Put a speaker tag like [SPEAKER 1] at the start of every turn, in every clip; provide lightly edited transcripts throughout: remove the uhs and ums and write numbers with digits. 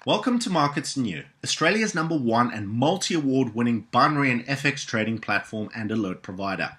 [SPEAKER 1] Welcome to Markets New, Australia's #1 and multi-award winning binary and FX trading platform and alert provider.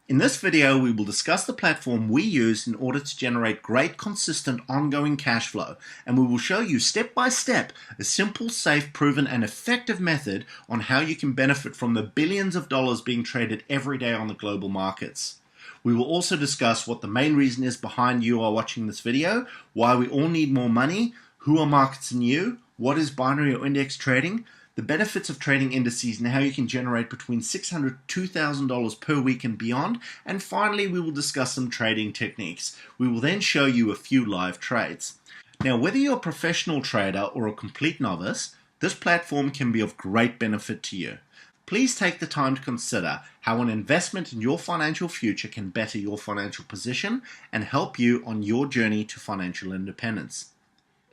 [SPEAKER 1] In this video, we will discuss the platform we use in order to generate great, consistent, ongoing cash flow, and we will show you step by step a simple, safe, proven, and effective method on how you can benefit from the billions of dollars being traded every day on the global markets. We will also discuss what the main reason is behind you are watching this video, why we all need more money, who are Markets New, what is binary or index trading, the benefits of trading indices and how you can generate between $600 to $2,000 per week and beyond, and finally we will discuss some trading techniques. We will then show you a few live trades. Now, whether you're a professional trader or a complete novice, this platform can be of great benefit to you. Please take the time to consider how an investment in your financial future can better your financial position and help you on your journey to financial independence.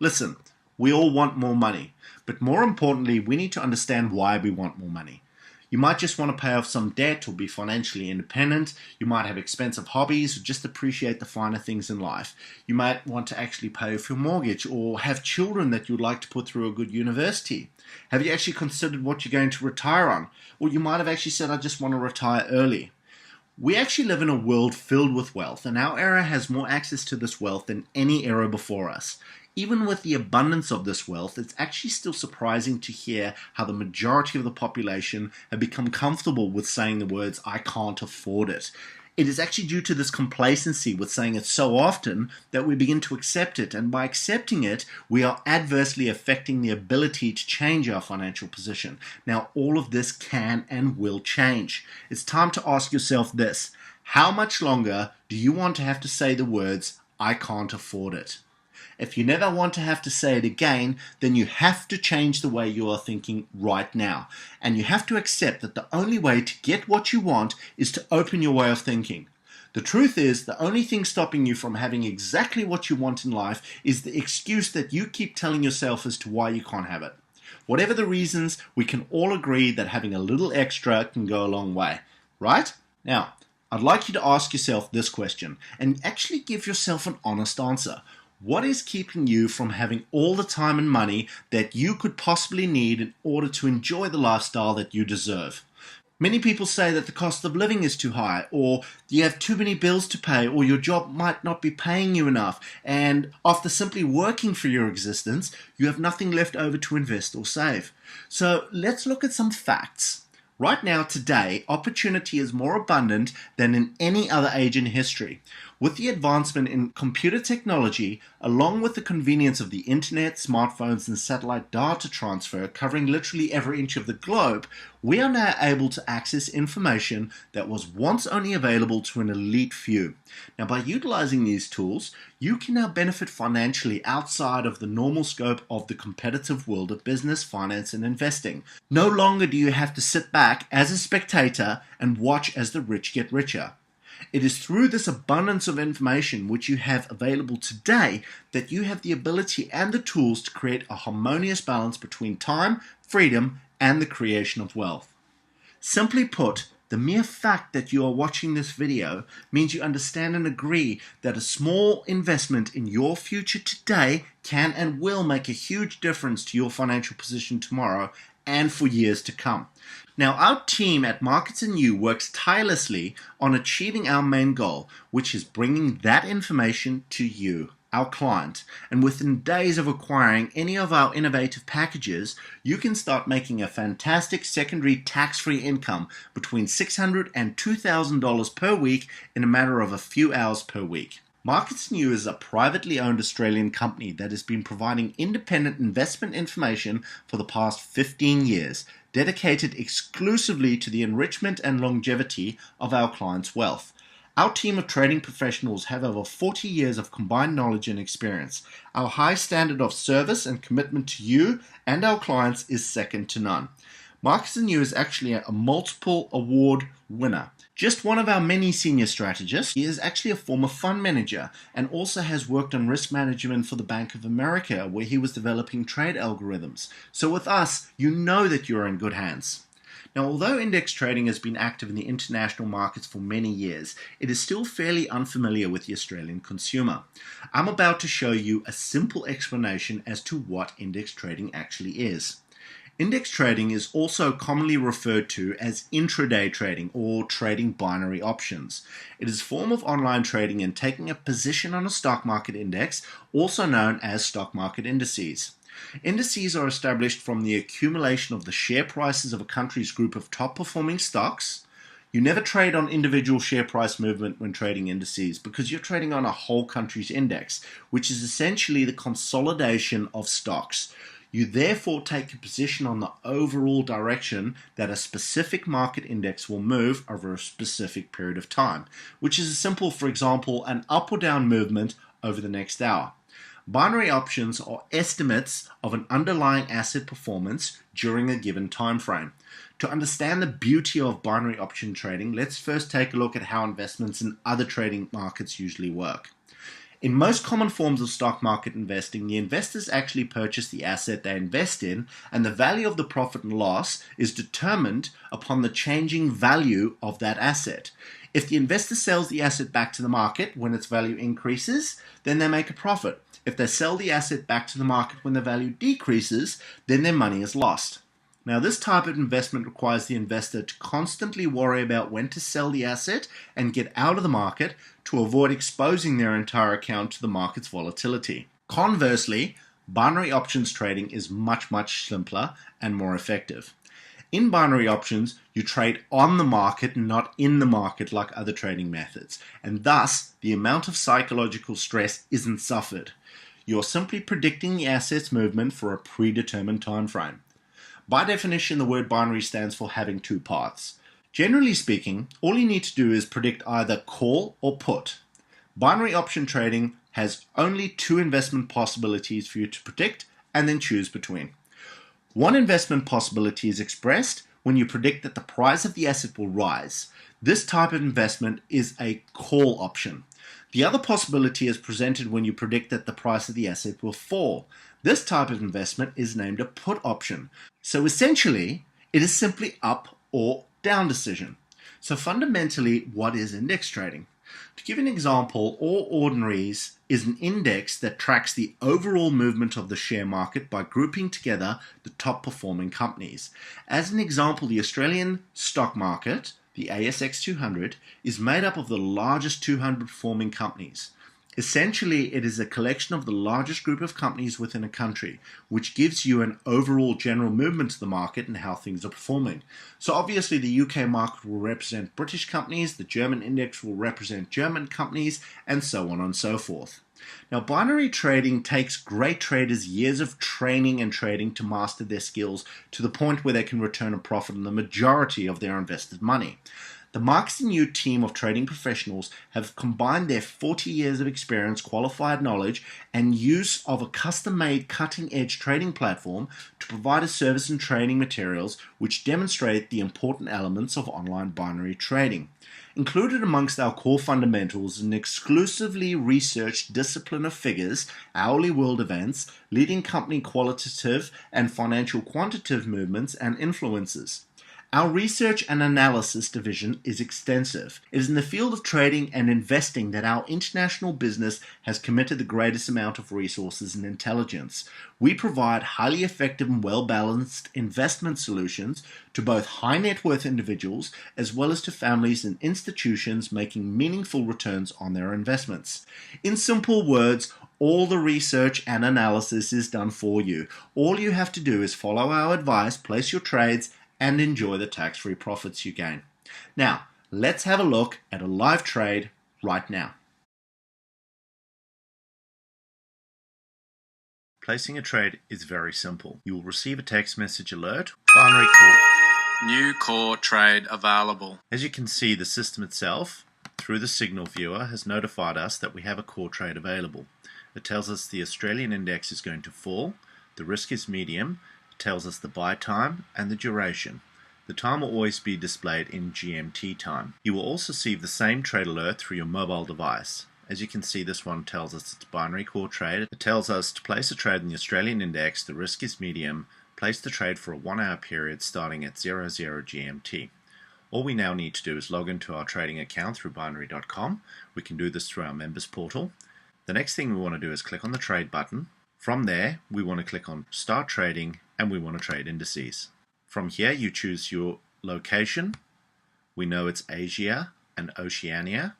[SPEAKER 1] Listen, we all want more money, but more importantly, we need to understand why we want more money. You might just want to pay off some debt or be financially independent. You might have expensive hobbies or just appreciate the finer things in life. You might want to actually pay off your mortgage or have children that you'd like to put through a good university. Have you actually considered what you're going to retire on? Or you might have actually said, I just want to retire early. We actually live in a world filled with wealth, and our era has more access to this wealth than any era before us. Even with the abundance of this wealth, it's actually still surprising to hear how the majority of the population have become comfortable with saying the words, I can't afford it. It is actually due to this complacency with saying it so often that we begin to accept it, and by accepting it, we are adversely affecting the ability to change our financial position. Now, all of this can and will change. It's time to ask yourself this: how much longer do you want to have to say the words, I can't afford it? If you never want to have to say it again, then you have to change the way you are thinking right now. And you have to accept that the only way to get what you want is to open your way of thinking. The truth is, the only thing stopping you from having exactly what you want in life is the excuse that you keep telling yourself as to why you can't have it. Whatever the reasons, we can all agree that having a little extra can go a long way, right? Now, I'd like you to ask yourself this question and actually give yourself an honest answer. What is keeping you from having all the time and money that you could possibly need in order to enjoy the lifestyle that you deserve? Many people say that the cost of living is too high, or you have too many bills to pay, or your job might not be paying you enough, and after simply working for your existence, you have nothing left over to invest or save. So let's look at some facts. Right now, today, opportunity is more abundant than in any other age in history. With the advancement in computer technology, along with the convenience of the internet, smartphones, and satellite data transfer covering literally every inch of the globe, we are now able to access information that was once only available to an elite few. Now, by utilizing these tools, you can now benefit financially outside of the normal scope of the competitive world of business, finance, and investing. No longer do you have to sit back as a spectator and watch as the rich get richer. It is through this abundance of information which you have available today that you have the ability and the tools to create a harmonious balance between time, freedom, and the creation of wealth. Simply put, the mere fact that you are watching this video means you understand and agree that a small investment in your future today can and will make a huge difference to your financial position tomorrow and for years to come. Now, our team at Markets New works tirelessly on achieving our main goal, which is bringing that information to you, our client. And within days of acquiring any of our innovative packages, you can start making a fantastic secondary tax-free income between $600 and $2,000 per week in a matter of a few hours per week. Markets New is a privately owned Australian company that has been providing independent investment information for the past 15 years, dedicated exclusively to the enrichment and longevity of our clients' wealth. Our team of trading professionals have over 40 years of combined knowledge and experience. Our high standard of service and commitment to you and our clients is second to none. Markets New is actually a multiple award winner. Just one of our many senior strategists. He is actually a former fund manager and also has worked on risk management for the Bank of America, where he was developing trade algorithms. So with us, you know that you're in good hands. Now, although index trading has been active in the international markets for many years, it is still fairly unfamiliar with the Australian consumer. I'm about to show you a simple explanation as to what index trading actually is. Index trading is also commonly referred to as intraday trading or trading binary options. It is a form of online trading and taking a position on a stock market index, also known as stock market indices. Indices are established from the accumulation of the share prices of a country's group of top performing stocks. You never trade on individual share price movement when trading indices because you're trading on a whole country's index, which is essentially the consolidation of stocks. You therefore take a position on the overall direction that a specific market index will move over a specific period of time, which is a simple, for example, an up or down movement over the next hour. Binary options are estimates of an underlying asset performance during a given time frame. To understand the beauty of binary option trading, let's first take a look at how investments in other trading markets usually work. In most common forms of stock market investing, the investors actually purchase the asset they invest in, and the value of the profit and loss is determined upon the changing value of that asset. If the investor sells the asset back to the market when its value increases, then they make a profit. If they sell the asset back to the market when the value decreases, then their money is lost. Now, this type of investment requires the investor to constantly worry about when to sell the asset and get out of the market to avoid exposing their entire account to the market's volatility. Conversely, binary options trading is much simpler and more effective. In binary options, you trade on the market, not in the market like other trading methods, and thus the amount of psychological stress isn't suffered. You're simply predicting the asset's movement for a predetermined time frame. By definition, the word binary stands for having two paths. Generally speaking, all you need to do is predict either call or put. Binary option trading has only two investment possibilities for you to predict and then choose between. One investment possibility is expressed when you predict that the price of the asset will rise. This type of investment is a call option. The other possibility is presented when you predict that the price of the asset will fall. This type of investment is named a put option. So essentially, it is simply up or down decision. So fundamentally, what is index trading? To give an example, All Ordinaries is an index that tracks the overall movement of the share market by grouping together the top performing companies. As an example, the Australian stock market, the ASX 200, is made up of the largest 200 performing companies. Essentially, it is a collection of the largest group of companies within a country, which gives you an overall general movement to the market and how things are performing. So obviously the UK market will represent British companies, the German index will represent German companies, and so on and so forth. Now, binary trading takes great traders years of training and trading to master their skills to the point where they can return a profit on the majority of their invested money. The Marks & You team of trading professionals have combined their 40 years of experience, qualified knowledge, and use of a custom-made cutting-edge trading platform to provide a service and training materials which demonstrate the important elements of online binary trading. Included amongst our core fundamentals is an exclusively researched discipline of figures, hourly world events, leading company qualitative and financial quantitative movements and influences. Our research and analysis division is extensive. It is in the field of trading and investing that our international business has committed the greatest amount of resources and intelligence. We provide highly effective and well-balanced investment solutions to both high net worth individuals as well as to families and institutions making meaningful returns on their investments. In simple words, all the research and analysis is done for you. All you have to do is follow our advice, place your trades, and enjoy the tax-free profits you gain. Now, let's have a look at a live trade right now. Placing a trade is very simple. You will receive a text message alert, binary call.
[SPEAKER 2] New core trade available.
[SPEAKER 1] As you can see, the system itself, through the signal viewer, has notified us that we have a core trade available. It tells us the Australian index is going to fall, the risk is medium, tells us the buy time and the duration. The time will always be displayed in GMT time. You will also see the same trade alert through your mobile device. As you can see, this one tells us it's a binary core trade. It tells us to place a trade in the Australian index, the risk is medium, place the trade for a 1 hour period starting at 00 GMT. All we now need to do is log into our trading account through binary.com. We can do this through our members portal. The next thing we want to do is click on the trade button. From there, we want to click on start trading and we want to trade indices. From here, you choose your location. We know it's Asia and Oceania.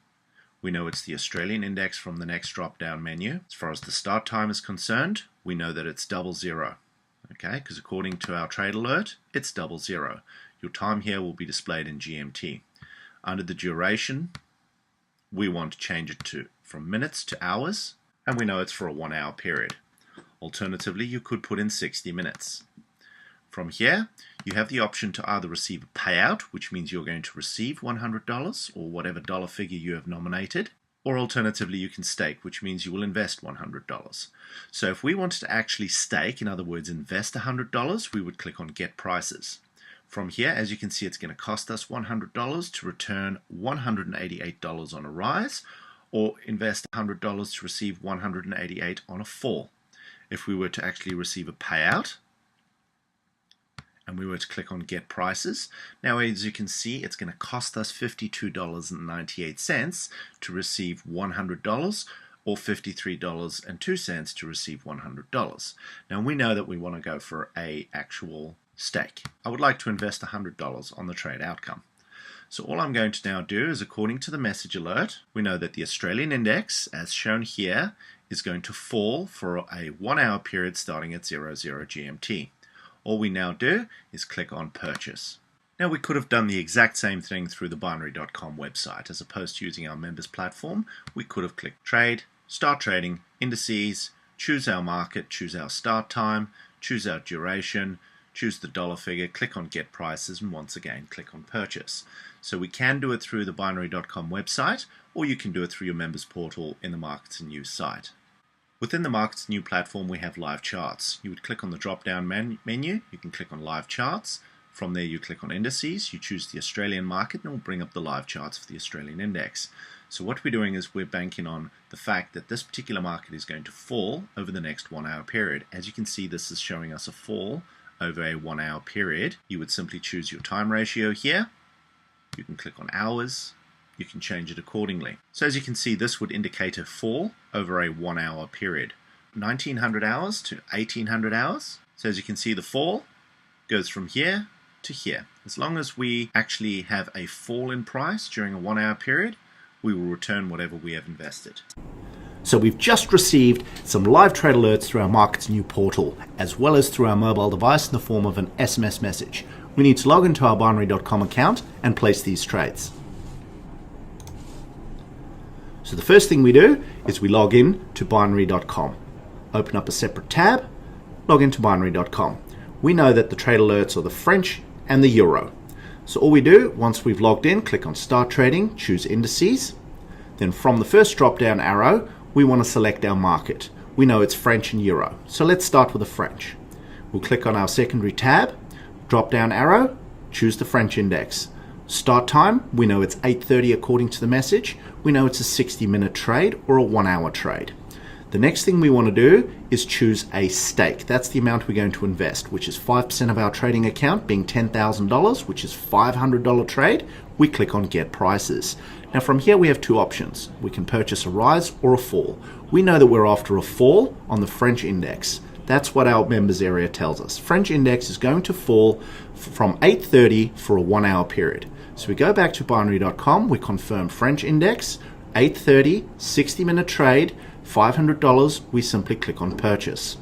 [SPEAKER 1] We know it's the Australian index from the next drop-down menu. As far as the start time is concerned, we know that it's 00. Okay, because according to our trade alert, it's 00. Your time here will be displayed in GMT. Under the duration, we want to change it from minutes to hours, and we know it's for a 1 hour period. Alternatively, you could put in 60 minutes. From here, you have the option to either receive a payout, which means you're going to receive $100 or whatever dollar figure you have nominated, or alternatively you can stake, which means you will invest $100. So if we wanted to actually stake, in other words invest $100, we would click on Get Prices. From here, as you can see, it's going to cost us $100 to return $188 on a rise, or invest $100 to receive $188 on a fall. If we were to actually receive a payout, and we were to click on Get Prices, now as you can see, it's going to cost us $52.98 to receive $100, or $53.02 to receive $100. Now we know that we want to go for an actual stake. I would like to invest $100 on the trade outcome. So all I'm going to now do is, according to the message alert, we know that the Australian index, as shown here, is going to fall for a 1 hour period starting at 00 GMT. All we now do is click on Purchase. Now we could have done the exact same thing through the binary.com website. As opposed to using our members platform, we could have clicked Trade, Start Trading, Indices, choose our market, choose our start time, choose our duration, choose the dollar figure, click on Get Prices, and once again click on Purchase. So we can do it through the binary.com website, or you can do it through your members portal in the Markets and News site. Within the Markets and News platform, we have live charts. You would click on the drop-down menu, you can click on Live Charts. From there you click on Indices, you choose the Australian market, and it will bring up the live charts for the Australian index. So what we're doing is we're banking on the fact that this particular market is going to fall over the next 1 hour period. As you can see, this is showing us a fall over a 1 hour period. You would simply choose your time ratio here. You can click on hours. You can change it accordingly. So as you can see, this would indicate a fall over a 1 hour period. 1900 hours to 1800 hours. So as you can see, the fall goes from here to here. As long as we actually have a fall in price during a 1 hour period, we will return whatever we have invested.
[SPEAKER 3] So we've just received some live trade alerts through our Markets New portal, as well as through our mobile device in the form of an SMS message. We need to log into our binary.com account and place these trades. So the first thing we do is we log in to binary.com. Open up a separate tab, log into binary.com. We know that the trade alerts are the French and the Euro. So all we do, once we've logged in, click on Start Trading, choose Indices. Then from the first drop-down arrow, we want to select our market. We know it's French and Euro. So let's start with the French. We'll click on our secondary tab, drop-down arrow, choose the French index. Start time, we know it's 8:30 according to the message. We know it's a 60-minute trade or a 1 hour trade. The next thing we want to do is choose a stake. That's the amount we're going to invest, which is 5% of our trading account, being $10,000, which is $500 trade. We click on Get Prices. Now from here we have two options. We can purchase a rise or a fall. We know that we're after a fall on the French index. That's what our members area tells us. French index is going to fall from 8:30 for a 1 hour period. So we go back to binary.com, we confirm French index, 8:30, 60-minute trade, $500, we simply click on Purchase.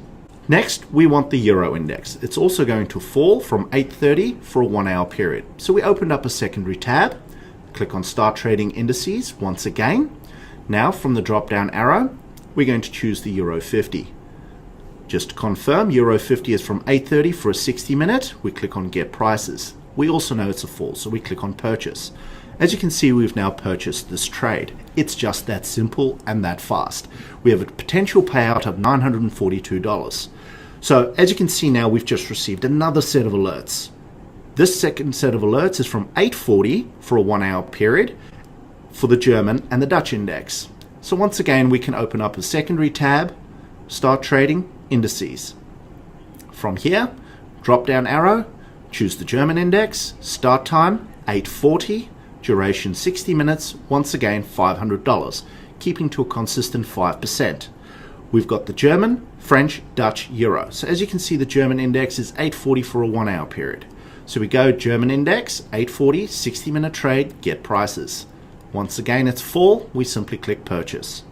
[SPEAKER 3] Next, we want the Euro index. It's also going to fall from 8:30 for a 1 hour period. So we opened up a secondary tab, click on Start Trading Indices once again. Now from the drop-down arrow, we're going to choose the Euro 50. Just to confirm, Euro 50 is from 8:30 for a 60-minute. We click on Get Prices. We also know it's a fall, so we click on Purchase. As you can see, we've now purchased this trade. It's just that simple and that fast. We have a potential payout of $942. So as you can see now, we've just received another set of alerts. This second set of alerts is from 8:40 for a 1 hour period for the German and the Dutch index. So once again, we can open up a secondary tab, Start Trading Indices. From here, drop down arrow, choose the German index, start time 8:40, duration 60 minutes, once again $500, keeping to a consistent 5%. We've got the German, French, Dutch, Euro. So as you can see, the German index is 8:40 for a 1 hour period. So we go German index, 8:40, 60-minute trade, get prices. Once again, it's full, we simply click purchase.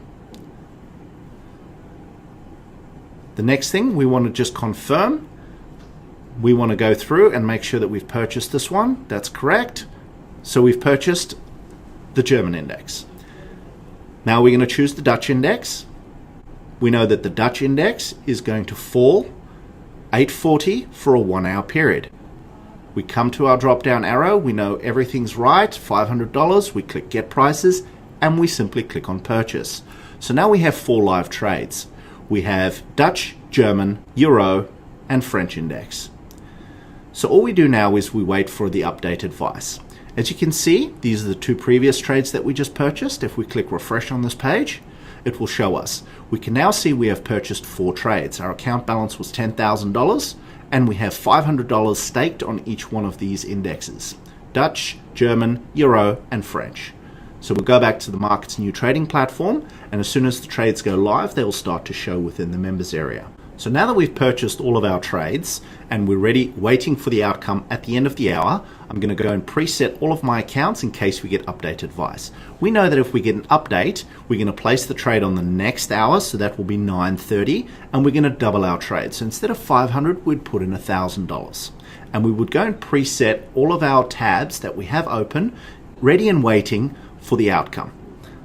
[SPEAKER 3] The next thing we want to just confirm, we want to go through and make sure that we've purchased this one. That's correct. So we've purchased the German index. Now we're going to choose the Dutch index. We know that the Dutch index is going to fall 8:40 for a 1 hour period. We come to our drop down arrow, we know everything's right, $500, we click get prices, and we simply click on purchase. So now we have 4 live trades. We have Dutch, German, Euro, and French index. So all we do now is we wait for the update advice. As you can see, these are the 2 previous trades that we just purchased. If we click refresh on this page, it will show us. We can now see we have purchased 4 trades. Our account balance was $10,000, and we have $500 staked on each one of these indexes: Dutch, German, Euro, and French. So we'll go back to the Markets New Trading platform, and as soon as the trades go live, they will start to show within the members area. So now that we've purchased all of our trades and we're ready, waiting for the outcome at the end of the hour, I'm going to go and preset all of my accounts in case we get update advice. We know that if we get an update, we're going to place the trade on the next hour, so that will be 9:30, and we're going to double our trade. So instead of $500, we'd put in $1,000. And we would go and preset all of our tabs that we have open, ready and waiting for the outcome.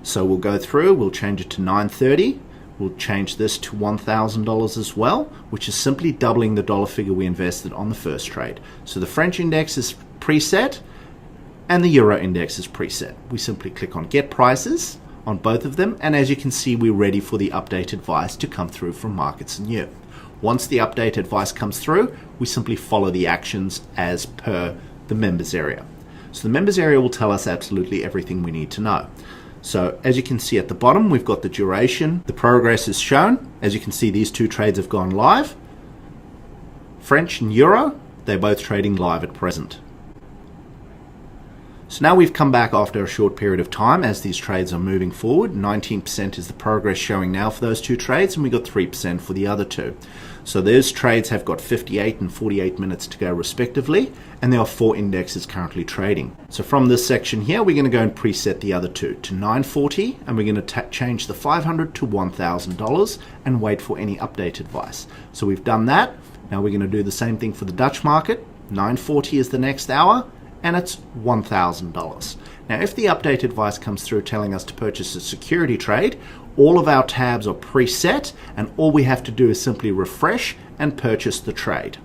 [SPEAKER 3] So we'll go through, we'll change it to 9:30. We'll change this to $1,000 as well, which is simply doubling the dollar figure we invested on the first trade. So the French index is preset and the Euro index is preset. We simply click on get prices on both of them, and as you can see, we're ready for the update advice to come through from Markets New. Once the update advice comes through, we simply follow the actions as per the members area. So the members area will tell us absolutely everything we need to know. So as you can see at the bottom, we've got the duration, the progress is shown. As you can see, these 2 trades have gone live. French and Euro, they're both trading live at present. So now we've come back after a short period of time as these trades are moving forward. 19% is the progress showing now for those 2 trades, and we got 3% for the other 2. So those trades have got 58 and 48 minutes to go respectively, and there are 4 indexes currently trading. So from this section here, we're going to go and preset the other 2 to 9:40, and we're going to change the $500 to $1,000 and wait for any update advice. So we've done that. Now we're going to do the same thing for the Dutch market. 9:40 is the next hour, and it's $1,000. Now if the update advice comes through telling us to purchase a security trade, all of our tabs are preset, and all we have to do is simply refresh and purchase the trade.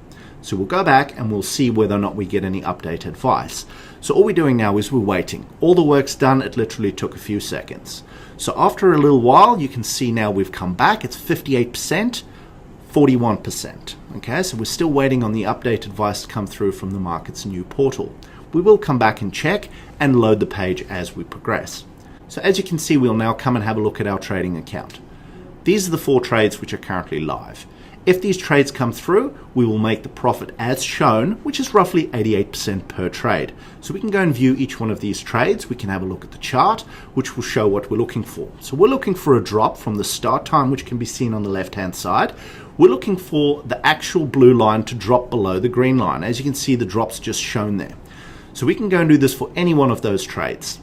[SPEAKER 3] So we'll go back and we'll see whether or not we get any update advice. So all we're doing now is we're waiting. All the work's done. It literally took a few seconds. So after a little while, you can see now we've come back. It's 58%, 41%. Okay, so we're still waiting on the update advice to come through from the Markets New portal. We will come back and check and load the page as we progress. So as you can see, we'll now come and have a look at our trading account. These are the 4 trades which are currently live. If these trades come through, we will make the profit as shown, which is roughly 88% per trade. So we can go and view each one of these trades. We can have a look at the chart, which will show what we're looking for. So we're looking for a drop from the start time, which can be seen on the left-hand side. We're looking for the actual blue line to drop below the green line. As you can see, the drop's just shown there. So we can go and do this for any one of those trades.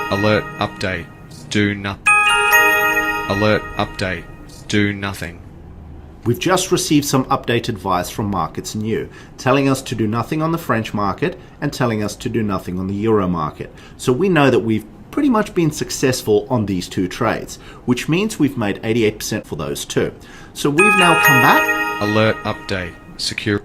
[SPEAKER 4] Alert update. Do nothing. Alert update. Do nothing.
[SPEAKER 3] We've just received some update advice from Markets New, telling us to do nothing on the French market and telling us to do nothing on the Euro market. So we know that we've pretty much been successful on these 2 trades, which means we've made 88% for those 2. So we've now come back.
[SPEAKER 4] Alert update. Secure.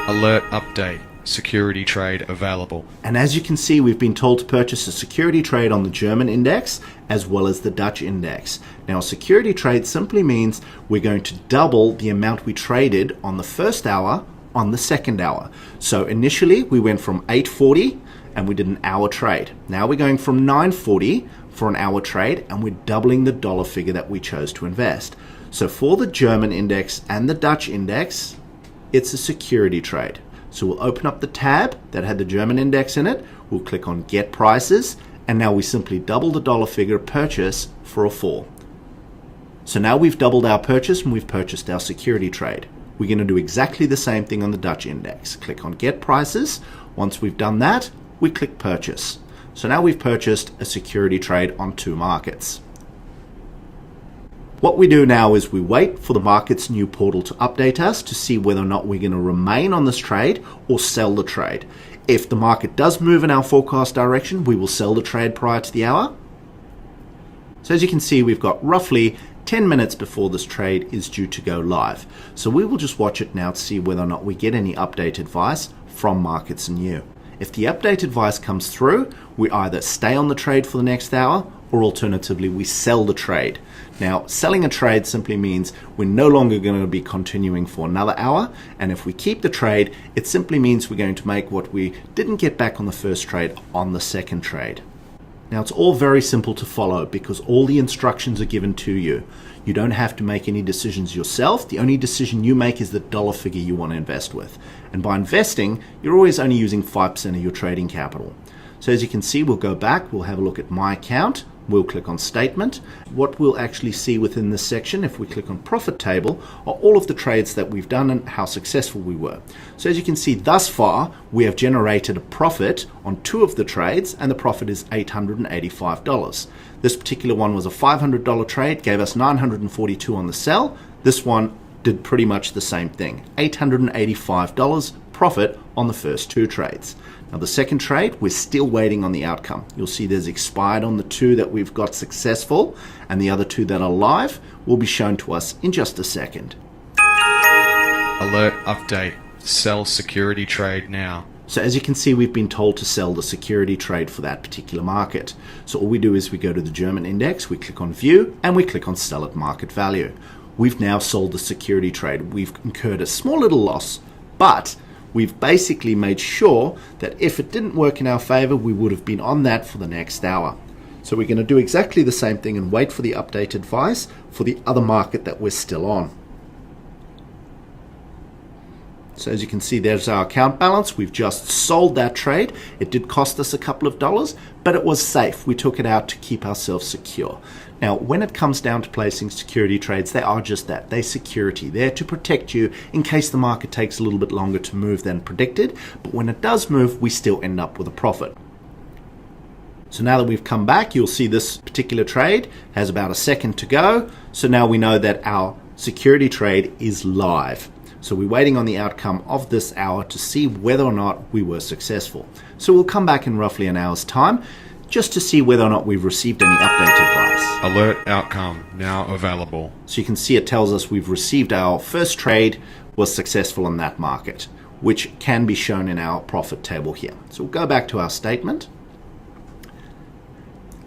[SPEAKER 4] Alert update. Security trade available.
[SPEAKER 3] And as you can see, we've been told to purchase a security trade on the German index as well as the Dutch index. Now, a security trade simply means we're going to double the amount we traded on the first hour on the second hour. So initially we went from 8:40 and we did an hour trade. Now we're going from 9:40 for an hour trade, and we're doubling the dollar figure that we chose to invest. So for the German index and the Dutch index, it's a security trade. So we'll open up the tab that had the German index in it. We'll click on Get Prices, and now we simply double the dollar figure purchase for a 4. So now we've doubled our purchase and we've purchased our security trade. We're going to do exactly the same thing on the Dutch index. Click on Get Prices. Once we've done that, we click Purchase. So now we've purchased a security trade on 2 markets. What we do now is we wait for the market's new portal to update us to see whether or not we're going to remain on this trade or sell the trade. If the market does move in our forecast direction, we will sell the trade prior to the hour. So as you can see, we've got roughly 10 minutes before this trade is due to go live. So we will just watch it now to see whether or not we get any update advice from Markets and You. If the update advice comes through, we either stay on the trade for the next hour or alternatively we sell the trade. Now, selling a trade simply means we're no longer going to be continuing for another hour, and if we keep the trade, it simply means we're going to make what we didn't get back on the first trade on the second trade. Now, it's all very simple to follow because all the instructions are given to you. You don't have to make any decisions yourself. The only decision you make is the dollar figure you want to invest with. And by investing, you're always only using 5% of your trading capital. So as you can see, we'll go back, we'll have a look at my account, we'll click on Statement. What we'll actually see within this section, if we click on Profit Table, are all of the trades that we've done and how successful we were. So as you can see, thus far, we have generated a profit on 2 of the trades, and the profit is $885. This particular one was a $500 trade, gave us $942 on the sell. This one did pretty much the same thing, $885 profit on the first 2 trades. Now the second trade, we're still waiting on the outcome. You'll see there's expired on the 2 that we've got successful, and the other 2 that are live will be shown to us in just a second.
[SPEAKER 4] Alert update. Sell security trade now.
[SPEAKER 3] So as you can see, we've been told to sell the security trade for that particular market. So all we do is we go to the German index, we click on View, and we click on Sell at Market Value. We've now sold the security trade. We've incurred a small little loss, but we've basically made sure that if it didn't work in our favor, we would have been on that for the next hour. So we're going to do exactly the same thing and wait for the update advice for the other market that we're still on. So as you can see, there's our account balance. We've just sold that trade. It did cost us a couple of dollars, but it was safe. We took it out to keep ourselves secure. Now, when it comes down to placing security trades, they are just that. They're security. They're to protect you in case the market takes a little bit longer to move than predicted. But when it does move, we still end up with a profit. So now that we've come back, you'll see this particular trade has about a second to go. So now we know that our security trade is live. So we're waiting on the outcome of this hour to see whether or not we were successful. So we'll come back in roughly an hour's time just to see whether or not we've received any update advice.
[SPEAKER 4] Alert outcome now available.
[SPEAKER 3] So you can see it tells us we've received our first trade was successful in that market, which can be shown in our profit table here. So we'll go back to our statement.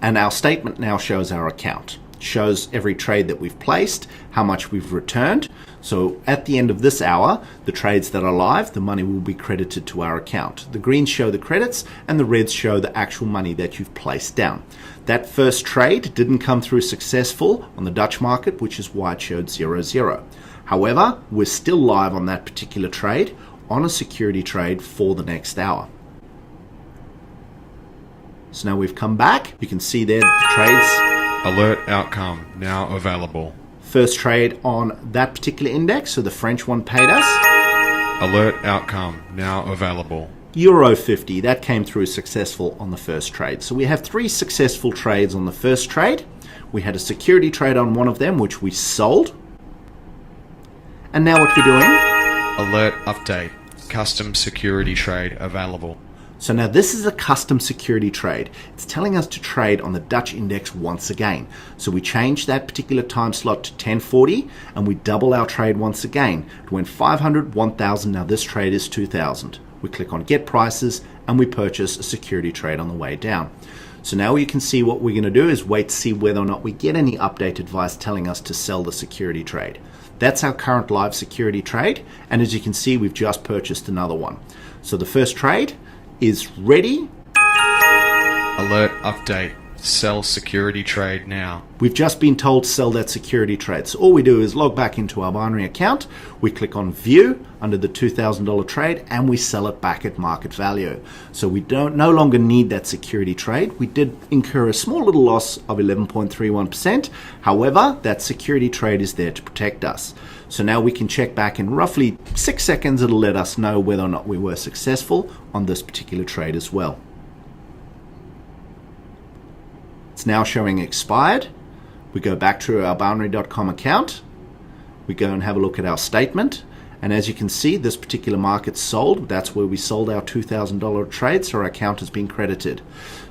[SPEAKER 3] And our statement now shows our account. Shows every trade that we've placed, how much we've returned. So at the end of this hour, the trades that are live, the money will be credited to our account. The greens show the credits and the reds show the actual money that you've placed down. That first trade didn't come through successful on the Dutch market, which is why it showed 0-0. However, we're still live on that particular trade on a security trade for the next hour. So now we've come back. You can see there the trades.
[SPEAKER 4] Alert outcome now available.
[SPEAKER 3] First trade on that particular index, so the French one paid us.
[SPEAKER 4] Alert outcome now available.
[SPEAKER 3] Euro 50, that came through successful on the first trade. So we have 3 successful trades on the first trade. We had a security trade on one of them, which we sold. And now what we're doing?
[SPEAKER 4] Alert update. Custom security trade available.
[SPEAKER 3] So now this is a custom security trade. It's telling us to trade on the Dutch index once again. So we change that particular time slot to 1040 and we double our trade once again. It went 500, 1000, now this trade is 2000. We click on Get Prices and we purchase a security trade on the way down. So now you can see what we're going to do is wait to see whether or not we get any update advice telling us to sell the security trade. That's our current live security trade, and as you can see, we've just purchased another one. So the first trade is ready.
[SPEAKER 4] Alert update. Sell security trade now.
[SPEAKER 3] We've just been told to sell that security trade. So all we do is log back into our binary account, we click on view under the $2,000 trade, and we sell it back at market value. So we no longer need that security trade. We did incur a small little loss of 11.31%. However, that security trade is there to protect us. So now we can check back in roughly 6 seconds. It'll let us know whether or not we were successful on this particular trade as well. It's now showing expired. We go back to our binary.com account. We go and have a look at our statement. And as you can see, this particular market sold. That's where we sold our $2,000 trade, so our account has been credited.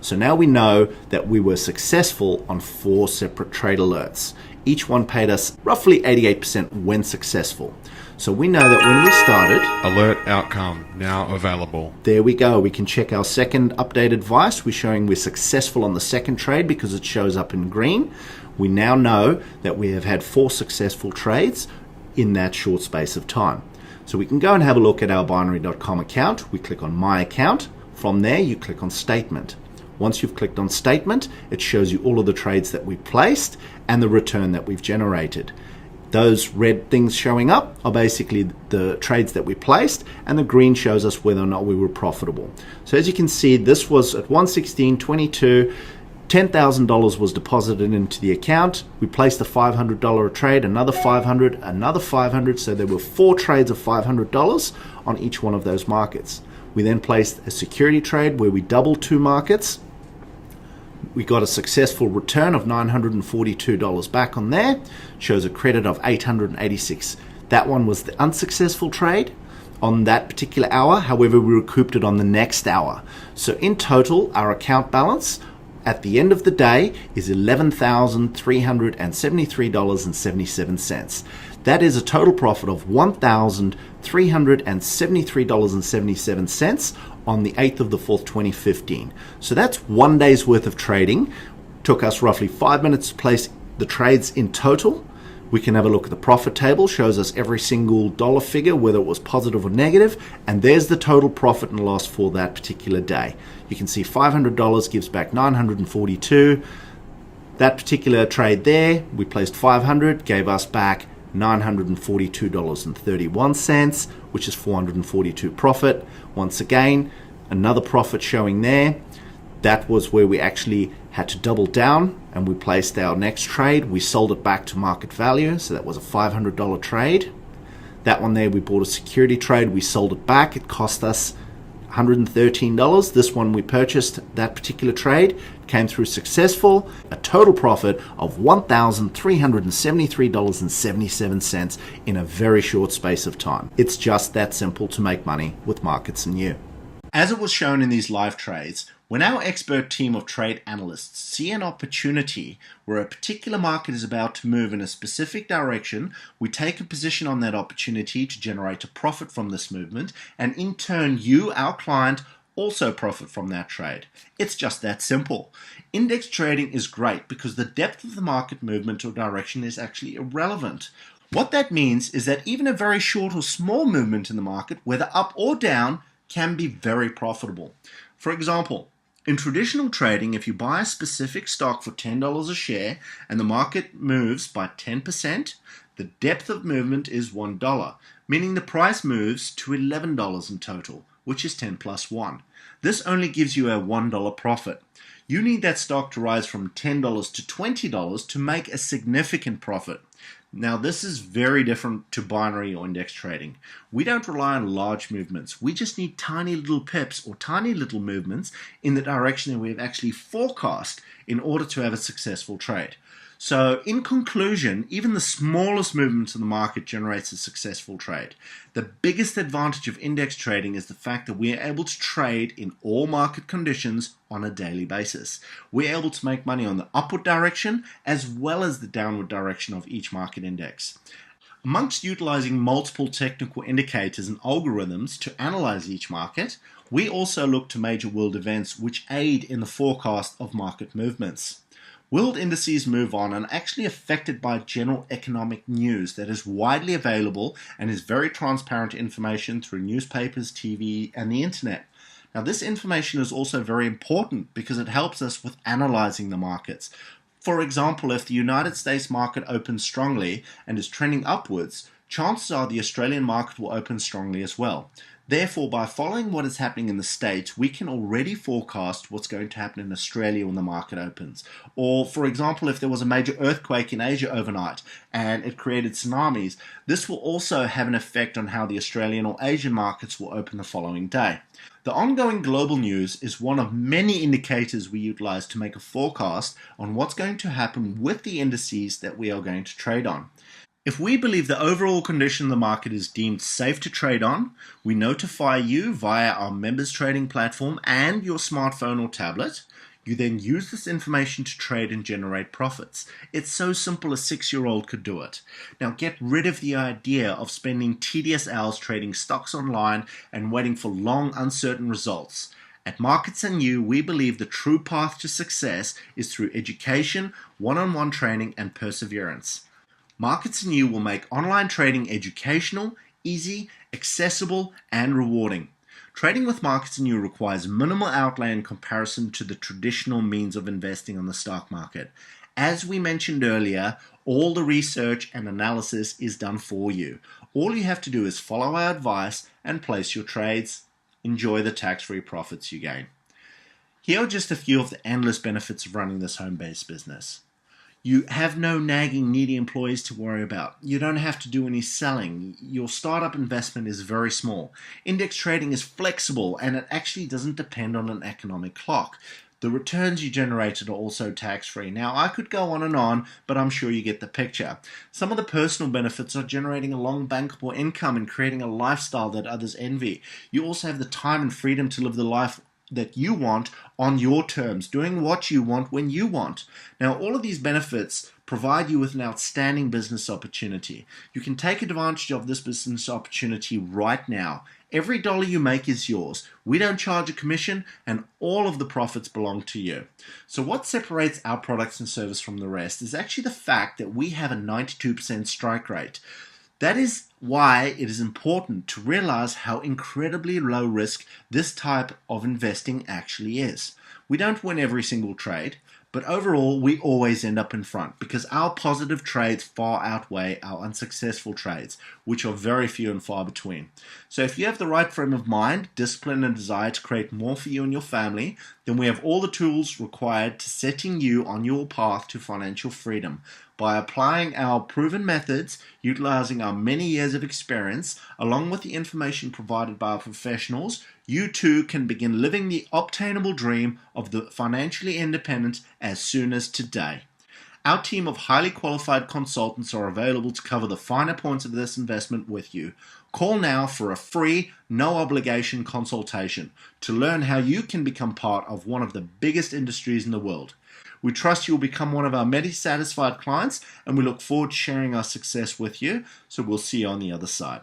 [SPEAKER 3] So now we know that we were successful on 4 separate trade alerts. Each one paid us roughly 88% when successful. So we know that when we started,
[SPEAKER 4] Alert outcome now available.
[SPEAKER 3] there we go. We can check our second updated advice. We're showing we're successful on the second trade because it shows up in green. We now know that we have had 4 successful trades in that short space of time. So we can go and have a look at our binary.com account. We click on my account. From there, you click on statement. Once you've clicked on statement, it shows you all of the trades that we placed and the return that we've generated. Those red things showing up are basically the trades that we placed, and the green shows us whether or not we were profitable. So as you can see, this was at 116.22. $10,000 was deposited into the account. We placed a $500 trade, another $500, another $500. So there were 4 trades of $500 on each one of those markets. We then placed a security trade where we doubled 2 markets. We got a successful return of $942 back on there. Shows a credit of $886. That one was the unsuccessful trade on that particular hour. However, we recouped it on the next hour. So in total, our account balance at the end of the day is $11,373.77. That is a total profit of $1,373.77 on the 8th of the 4th, 2015. So that's 1 day's worth of trading. Took us roughly 5 minutes to place the trades in total. We can have a look at the profit table, shows us every single dollar figure, whether it was positive or negative, and there's the total profit and loss for that particular day. You can see $500 gives back $942. That particular trade there, we placed 500, gave us back $942.31, which is 442 profit. Once again, another profit showing there. That was where we actually had to double down and we placed our next trade. We sold it back to market value, so that was a $500 trade. That one there, we bought a security trade, we sold it back. It cost us $113. This one we purchased, that particular trade, came through successful. A total profit of $1,373.77 in a very short space of time. It's just that simple to make money with markets and you.
[SPEAKER 1] As it was shown in these live trades, when our expert team of trade analysts see an opportunity where a particular market is about to move in a specific direction, we take a position on that opportunity to generate a profit from this movement, and in turn you, our client, also profit from that trade. It's just that simple. Index trading is great because the depth of the market movement or direction is actually irrelevant. What that means is that even a very short or small movement in the market, whether up or down, can be very profitable. For example, in traditional trading, if you buy a specific stock for $10 a share and the market moves by 10%, the depth of movement is $1, meaning the price moves to $11 in total, which is 10 plus 1. This only gives you a $1 profit. You need that stock to rise from $10 to $20 to make a significant profit. Now, this is very different to binary or index trading. We don't rely on large movements. We just need tiny little pips or tiny little movements in the direction that we've actually forecast in order to have a successful trade. So in conclusion, even the smallest movements in the market generates a successful trade. The biggest advantage of index trading is the fact that we are able to trade in all market conditions on a daily basis. We're able to make money on the upward direction as well as the downward direction of each market index. Amongst utilizing multiple technical indicators and algorithms to analyze each market, we also look to major world events which aid in the forecast of market movements. World indices move on and are actually affected by general economic news that is widely available and is very transparent information through newspapers, TV, and the internet. Now, this information is also very important because it helps us with analyzing the markets. For example, if the United States market opens strongly and is trending upwards, chances are the Australian market will open strongly as well. Therefore, by following what is happening in the States, we can already forecast what's going to happen in Australia when the market opens. Or, for example, if there was a major earthquake in Asia overnight and it created tsunamis, this will also have an effect on how the Australian or Asian markets will open the following day. The ongoing global news is one of many indicators we utilize to make a forecast on what's going to happen with the indices that we are going to trade on. If we believe the overall condition of the market is deemed safe to trade on, we notify you via our members trading platform and your smartphone or tablet. You then use this information to trade and generate profits. It's so simple a 6-year-old could do it. Now get rid of the idea of spending tedious hours trading stocks online and waiting for long, uncertain results. At Markets and You, we believe the true path to success is through education, one-on-one training, and perseverance. Markets and You will make online trading educational, easy, accessible, and rewarding. Trading with Markets and You requires minimal outlay in comparison to the traditional means of investing on the stock market. As we mentioned earlier, all the research and analysis is done for you. All you have to do is follow our advice and place your trades. Enjoy the tax-free profits you gain. Here are just a few of the endless benefits of running this home-based business. You have no nagging, needy employees to worry about. You don't have to do any selling. Your startup investment is very small. Index trading is flexible and it actually doesn't depend on an economic clock. The returns you generated are also tax-free. Now, I could go on, but I'm sure you get the picture. Some of the personal benefits are generating a long bankable income and creating a lifestyle that others envy. You also have the time and freedom to live the life that you want on your terms, doing what you want when you want. Now, all of these benefits provide you with an outstanding business opportunity. You can take advantage of this business opportunity right now. Every dollar you make is yours. We don't charge a commission, and all of the profits belong to you. So what separates our products and service from the rest is actually the fact that we have a 92% strike rate. That is why it is important to realize how incredibly low risk this type of investing actually is. We don't win every single trade, but overall we always end up in front because our positive trades far outweigh our unsuccessful trades, which are very few and far between. So if you have the right frame of mind, discipline, and desire to create more for you and your family, then we have all the tools required to setting you on your path to financial freedom. By applying our proven methods, utilizing our many years of experience, along with the information provided by our professionals, you too can begin living the obtainable dream of the financially independent as soon as today. Our team of highly qualified consultants are available to cover the finer points of this investment with you. Call now for a free, no obligation consultation to learn how you can become part of one of the biggest industries in the world. We trust you will become one of our many satisfied clients, and we look forward to sharing our success with you. So we'll see you on the other side.